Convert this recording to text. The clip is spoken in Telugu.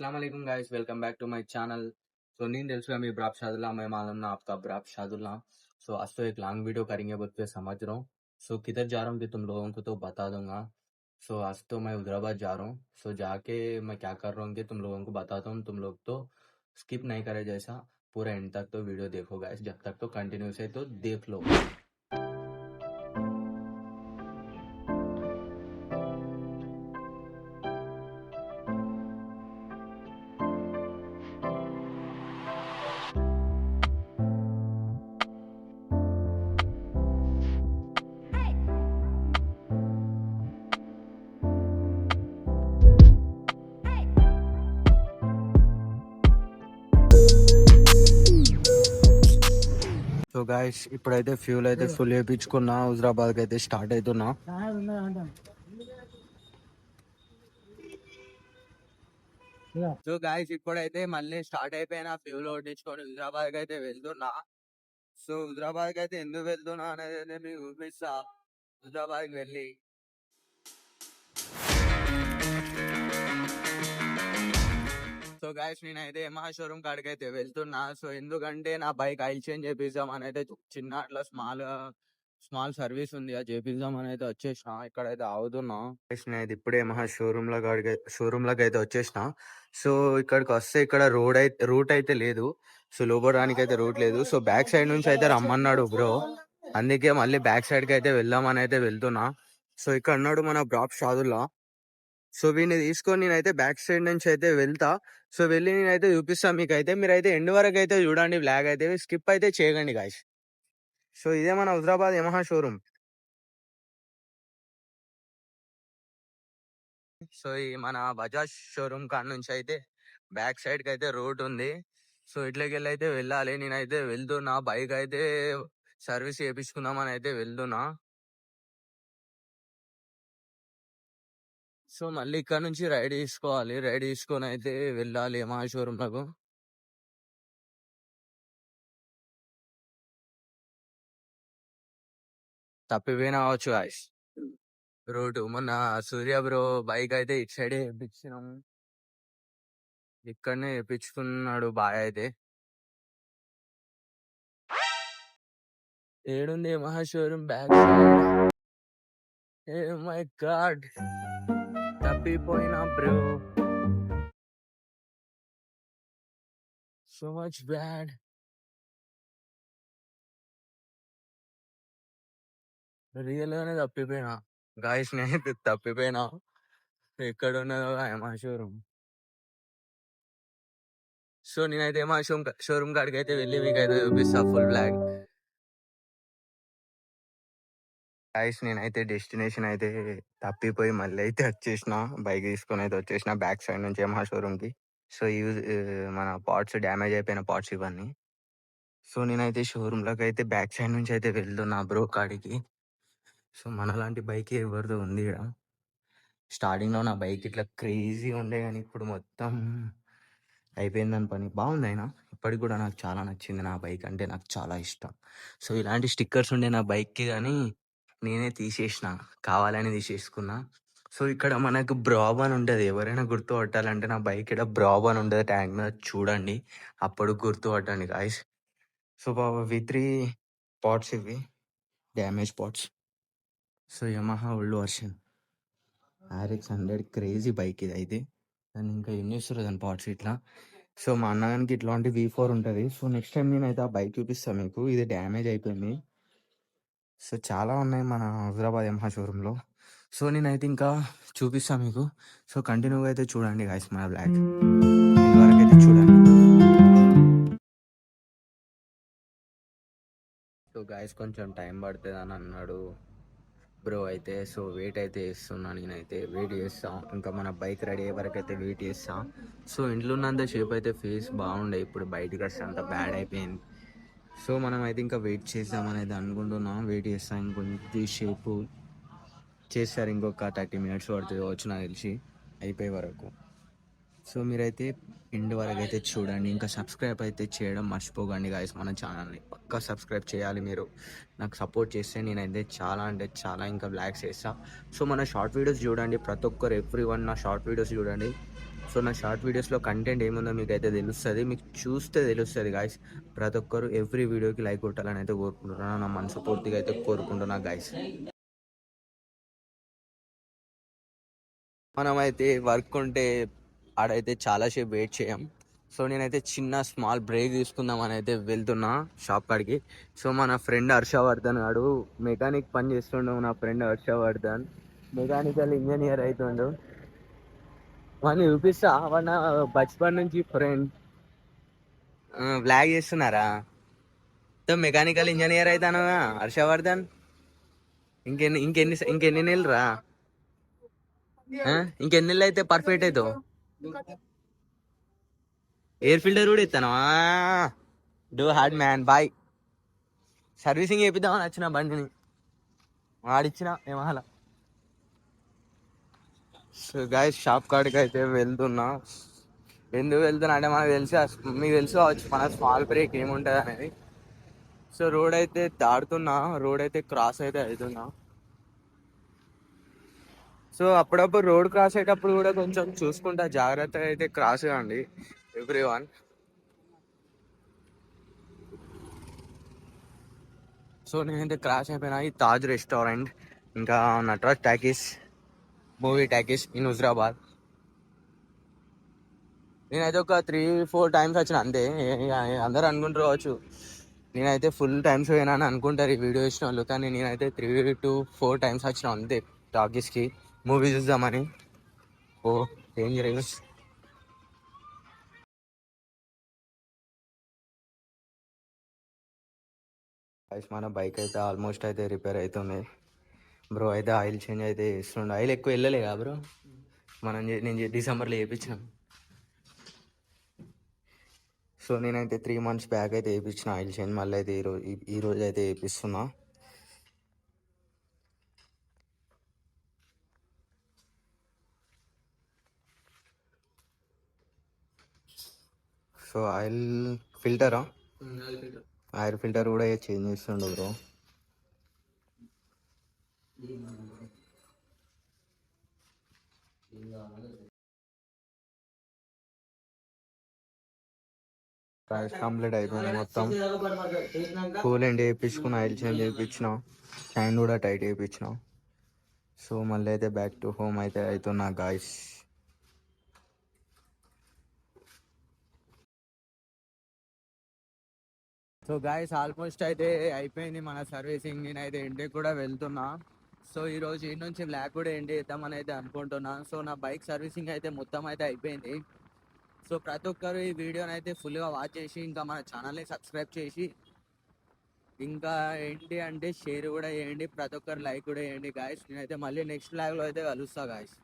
अस्सलाम वालेकुम guys, welcome back to my channel. तो नींद दिल मैं इब्राब शादुल्ला, मैं मालूम ना आपका इब्राब शादुल्ला। सो आज तो एक लॉन्ग वीडियो करेंगे बोल के समझ रहा हूँ। सो किधर जा रहा हूँ कि तुम लोगों को तो बता दूंगा। सो आज तो मैं हैदराबाद जा रहा हूँ। सो जाके मैं क्या कर रहा हूँ कि तुम लोगों को बताता हूँ। तुम लोग तो स्किप नहीं करे जैसा पूरा एंड तक तो वीडियो देखो गाइस, जब तक तो कंटिन्यूस है तो देख लो। సో గాయస్ ఇప్పుడైతే ఫ్యూల్ అయితే ఫుల్ వేయించుకున్నా, హుజరాబాద్కి అయితే స్టార్ట్ అవుతున్నా. సో గాయస్ ఇప్పుడైతే మళ్ళీ స్టార్ట్ అయిపోయినా, ఫ్యూల్ కొట్టించుకొని హుజరాబాద్కి అయితే వెళ్తున్నా. సో హుజరాబాద్కి అయితే ఎందుకు వెళ్తున్నా అనేది మీకు చూపిస్తా. హుజరాబాద్కి వెళ్ళి సో గాయస్ నేనైతే యమహా షోరూమ్ కాడికి అయితే వెళ్తున్నా. సో ఎందుకంటే నా బైక్ ఆయిల్ చేంజ్ చేపిద్దాం అని అయితే చిన్న అట్లా స్మాల్ సర్వీస్ ఉంది, అది చేపిద్దాం అని అయితే వచ్చేసిన. ఇక్కడైతే ఆగుతున్నా. నేనైతే ఇప్పుడే యమహా షోరూమ్ లోకి అయితే వచ్చేసిన. సో ఇక్కడికి వస్తే ఇక్కడ రూట్ అయితే లేదు. సో లోపడానికి అయితే రూట్ లేదు. సో బ్యాక్ సైడ్ నుంచి అయితే రమ్మన్నాడు బ్రో, అందుకే మళ్ళీ బ్యాక్ సైడ్ కి అయితే వెళ్దామని అయితే వెళ్తున్నా. సో ఇక్కడ అన్నాడు మన బ్రాప్ షాదుల్లా. సో వీడిని తీసుకొని నేనైతే బ్యాక్ సైడ్ నుంచి అయితే వెళ్తా. సో వెళ్ళి నేనైతే చూపిస్తా మీకు. అయితే మీరైతే ఎండ్ వరకు అయితే చూడండి, బ్లాక్ అయితే స్కిప్ అయితే చేయకండి గాయస్. సో ఇదే మన హుజరాబాద్ యమహా షోరూమ్. సో ఈ మన బజాజ్ షోరూమ్ కాడ నుంచి అయితే బ్యాక్ సైడ్ కి అయితే రోడ్ ఉంది. సో ఇట్లకి వెళ్ళి అయితే వెళ్ళాలి. నేనైతే వెళ్తున్నా, బైక్ అయితే సర్వీస్ చేయించుకుందామని అయితే వెళ్తున్నా. సో మళ్ళీ ఇక్కడ నుంచి రైడ్ తీసుకోవాలి, రైడ్ తీసుకొని అయితే వెళ్ళాలి యమహా షోరూమ్ లకు. తప్పిపోయినా అవచ్చు గాయస్ రోడ్డు. మొన్న సూర్య బ్రో బైక్ అయితే ఇటు సైడే వేయించినాం, ఇక్కడనే వేయించుకున్నాడు బాయ్ అయితే. ఏడుంది యమహా షోరూమ్ బ్యాక్ సైడ్? ఏ మై గాడ్, తప్పిపోయినా bro, so much bad. Real గానే తప్పిపోయినా గాయస్, నేను తప్పిపోయినా. ఎక్కడ ఉన్నదో యమహా షోరూమ్. సో నేనైతే యమహా షోరూమ్ కాడికి అయితే వెళ్ళి మీకు అయితే చూపిస్తా ఫుల్ బ్లాక్. గాయస్ నేనైతే డెస్టినేషన్ అయితే తప్పిపోయి మళ్ళీ అయితే వచ్చేసిన, బైక్ తీసుకొని అయితే వచ్చేసిన బ్యాక్ సైడ్ నుంచి యమహా షోరూమ్ కి. సో మన పార్ట్స్ డ్యామేజ్ అయిపోయిన పార్ట్స్ ఇవన్నీ. సో నేనైతే షోరూమ్ లోకి అయితే బ్యాక్ సైడ్ నుంచి అయితే వెళ్తున్నా బ్రో కాడికి. సో మనలాంటి బైక్ ఎవరిదో ఉంది ఇక్కడ. స్టార్టింగ్ లో నా బైక్ ఇట్లా క్రేజీ ఉండే, కానీ ఇప్పుడు మొత్తం అయిపోయిందని పని. బాగుంది అయినా ఇప్పటికి కూడా నాకు చాలా నచ్చింది. నా బైక్ అంటే నాకు చాలా ఇష్టం. సో ఇలాంటి స్టిక్కర్స్ ఉండే నా బైక్కి, కానీ నేనే తీసేసిన, కావాలని తీసేసుకున్నా. సో ఇక్కడ మనకు బ్రాబ్ అని ఉంటుంది, ఎవరైనా గుర్తుపట్టాలంటే నా బైక్ ఇక్కడ బ్రాబ్ అని ఉంటుంది ట్యాంక్ మీద, చూడండి అప్పుడు గుర్తుపట్టండి గాయస్. సో V3 పార్ట్స్ ఇవి, damage parts. So Yamaha old version RX 100 crazy bike ఇది అయితే. దాన్ని ఇంకా ఏం చేస్తారు దాని పార్ట్స్ ఇట్లా. సో మా అన్నగానికి ఇట్లాంటి V4 ఉంటుంది. సో నెక్స్ట్ టైం నేనైతే ఆ బైక్ చూపిస్తాను మీకు. ఇది డ్యామేజ్ అయిపోయింది. సో చాలా ఉన్నాయి మన హైదరాబాద్ యమహా షోరూంలో. సో నేనైతే ఇంకా చూపిస్తాను మీకు. సో కంటిన్యూగా అయితే చూడండి గాయస్ మన బ్లాగ్ వరకు అయితే చూడండి. సో గాయస్ కొంచెం టైం పడుతుంది అని అన్నాడు బ్రో అయితే. సో వెయిట్ అయితే చేస్తున్నా, నేనైతే వెయిట్ చేస్తా. ఇంకా మన బైక్ రెడీ అయ్యే వరకు అయితే వెయిట్ చేస్తా. సో ఇంట్లో ఉన్నంత సేపు అయితే ఫేస్ బాగుండే, ఇప్పుడు బయటకు వస్తే అంత బ్యాడ్ అయిపోయింది. సో మనం అయితే ఇంకా వెయిట్ చేద్దామని అయితే అనుకుంటున్నాం. వెయిట్ చేస్తాం ఇంకొంచెం సేపు చేస్తారు, ఇంకొక 30 minutes పడుతుంది వచ్చి నాకు తెలిసి అయిపోయే వరకు. సో మీరైతే ఎండ్ వరకు అయితే చూడండి. ఇంకా సబ్స్క్రైబ్ అయితే చేయడం మర్చిపోకండి గాయస్. మన ఛానల్ని పక్కా సబ్స్క్రైబ్ చేయాలి. మీరు నాకు సపోర్ట్ చేస్తే నేనైతే చాలా అంటే చాలా ఇంకా బ్లాగ్స్ చేస్తా. సో మన షార్ట్ వీడియోస్ చూడండి, ప్రతి ఒక్కరు ఎవ్రీ వన్ నా షార్ట్ వీడియోస్ చూడండి. సో నా షార్ట్ వీడియోస్లో కంటెంట్ ఏముందో మీకు అయితే తెలుస్తుంది, మీకు చూస్తే తెలుస్తుంది గాయస్. ప్రతి ఒక్కరు ఎవ్రీ వీడియోకి లైక్ కొట్టాలని అయితే కోరుకుంటున్నాను, నా మనసు పూర్తిగా అయితే కోరుకుంటున్నా గాయస్. మనమైతే వర్క్ ఉంటే ఆడైతే చాలాసేపు వెయిట్ చేయం. సో నేనైతే చిన్న స్మాల్ బ్రేక్ తీసుకుందామని అయితే వెళ్తున్నా షాప్ కాడికి. సో మన ఫ్రెండ్ హర్షవర్ధన్ గాడు మెకానిక్ పని చేస్తుండు. నా ఫ్రెండ్ హర్షవర్ధన్ మెకానికల్ ఇంజనీర్ అవుతుండు. వాడిని చూపిస్తా, వాడు నా బచ్పన్ నుంచి ఫ్రెండ్. బ్లాగ్ చేస్తున్నారా? మెకానికల్ ఇంజనీర్ అవుతాను హర్షవర్ధన్. ఇంకెన్ని నెలలు రా? ఇంకెన్ని నెలలు అయితే పర్ఫెక్ట్ అవుతావు? ఎయిర్ ఫిల్టర్ కూడా ఇస్తాను. Do hard man boy. Servicing చేపిద్దామని వచ్చిన బండిని వాడిచ్చిన ఏమహాల. సో గాయస్ షాప్ కాడికి అయితే వెళ్తున్నా. ఎందుకు వెళ్తున్నా అంటే మనకు మీకు తెలుసు కావచ్చు మన స్మాల్ బ్రేక్ ఏముంటుంది అనేది. సో రోడ్ అయితే దాడుతున్నా, రోడ్ అయితే క్రాస్ అయితే అవుతున్నా. సో అప్పుడప్పుడు రోడ్ క్రాస్ అయ్యేటప్పుడు కూడా కొంచెం చూసుకుంటా జాగ్రత్తగా అయితే క్రాస్ కాండి ఎవ్రీ వన్. సో నేనైతే క్రాష్ అయిపోయినా. ఈ తాజ్ రెస్టారెంట్, ఇంకా Nataraj talkies, movie talkies in Huzurabad. నేనైతే ఒక 3-4 టైమ్స్ వచ్చిన అంతే. అందరు అనుకుంటారు కావచ్చు నేనైతే ఫుల్ టైమ్స్ పోయినా అని అనుకుంటారు ఈ వీడియో ఇచ్చిన వాళ్ళు, కానీ నేనైతే 3-4 టైమ్స్ వచ్చిన అంతే టాకీస్కి మూవీ చూద్దామని. ఓ డేంజరస్. మన బైక్ అయితే ఆల్మోస్ట్ అయితే రిపేర్ అవుతుంది. బ్రో అయితే ఆయిల్ చేంజ్ అయితే ఇస్తుండే. ఆయిల్ ఎక్కువ వెళ్ళలేగా బ్రో, నేను డిసెంబర్లో వేయించిన. సో నేనైతే 3 months బ్యాక్ అయితే వేయించిన ఆయిల్ చేంజ్. మళ్ళీ అయితే ఈరోజు అయితే వేయిస్తున్నా. సో ఆయిల్ ఫిల్టరా, ఆయిల్ ఫిల్టర్ కూడా చేంజ్ చేస్తుండే బ్రో. కంప్లీట్ అయిపోయింది మొత్తం. కూల్ అండ్ వేయించుకుని ఆయిల్ చేంజ్ చేయించిన, హ్యాండ్ కూడా టైట్ వేయించిన. సో మళ్ళీ అయితే బ్యాక్ టు హోమ్ అయితే అవుతున్నా గాయస్. సో గాయస్ ఆల్మోస్ట్ అయితే అయిపోయింది మన సర్వీసింగ్. నేనైతే ఇంటికి కూడా వెళ్తున్నా. సో ఈరోజు ఇంటి నుంచి బ్లాక్ కూడా ఎండ్ చేద్దామని అయితే అనుకుంటున్నా. సో నా బైక్ సర్వీసింగ్ అయితే మొత్తం అయితే అయిపోయింది. సో ప్రతి ఒక్కరు ఈ వీడియోని అయితే ఫుల్గా వాచ్ చేసి ఇంకా మన ఛానల్ని సబ్స్క్రైబ్ చేసి ఇంకా ఏంటి అంటే షేర్ కూడా చేయండి, ప్రతి ఒక్కరు లైక్ కూడా చేయండి గాయస్. నేనైతే మళ్ళీ నెక్స్ట్ బ్లాగ్లో అయితే కలుస్తా గాయస్.